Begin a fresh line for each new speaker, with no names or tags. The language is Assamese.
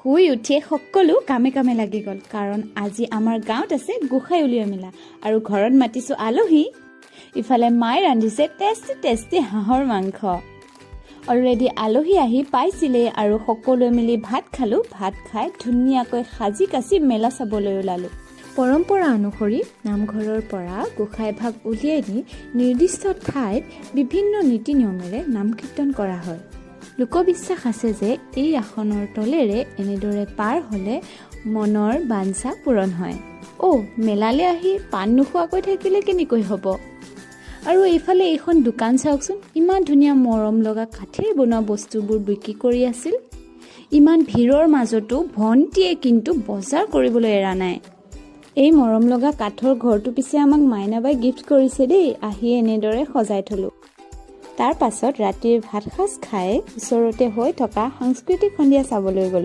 শুই উঠিয়ে সকলো কামে কামে লাগি গ'ল কাৰণ আজি আমাৰ গাঁৱত আছে গোসাই উলিওৱা মেলা আৰু ঘৰত মাতিছোঁ আলহী। ইফালে মায়ে ৰান্ধিছে টেষ্টি হাঁহৰ মাংস। অলৰেডি আলহী আহি পাইছিলে আৰু সকলোৱে মিলি ভাত খালোঁ। ভাত খাই ধুনীয়াকৈ সাজি কাচি মেলা চাবলৈ ওলালোঁ। পৰম্পৰা অনুসৰি নামঘৰৰ পৰা গোসাই ভাগ উলিয়াই নি নিৰ্দিষ্ট ঠাইত বিভিন্ন নীতি নিয়মেৰে নাম কীৰ্তন কৰা হয়। লোকবিশ্বাস আছে যে এই আসনৰ তলেৰে এনেদৰে পাৰ হ'লে মনৰ বাঞ্ছা পূৰণ হয়। মেলালৈ আহি পাণ নোখোৱাকৈ থাকিলে কেনেকৈ হ'ব? আৰু এইফালে এইখন দোকান চাওকচোন, ইমান ধুনীয়া মৰম লগা কাঠেৰে বনোৱা বস্তুবোৰ বিক্ৰী কৰি আছিল। ইমান ভিৰৰ মাজতো ভণ্টিয়ে কিন্তু বজাৰ কৰিবলৈ এৰা নাই। এই মৰম লগা কাঠৰ ঘৰটো পিছে আমাক মাইনাবাই গিফ্ট কৰিছে দেই। আহি এনেদৰে সজাই থলোঁ। তাৰ পাছত ৰাতিৰ ভাত সাজ খাই ওচৰতে হৈ থকা সাংস্কৃতিক সন্ধিয়া চাবলৈ গ'লোঁ।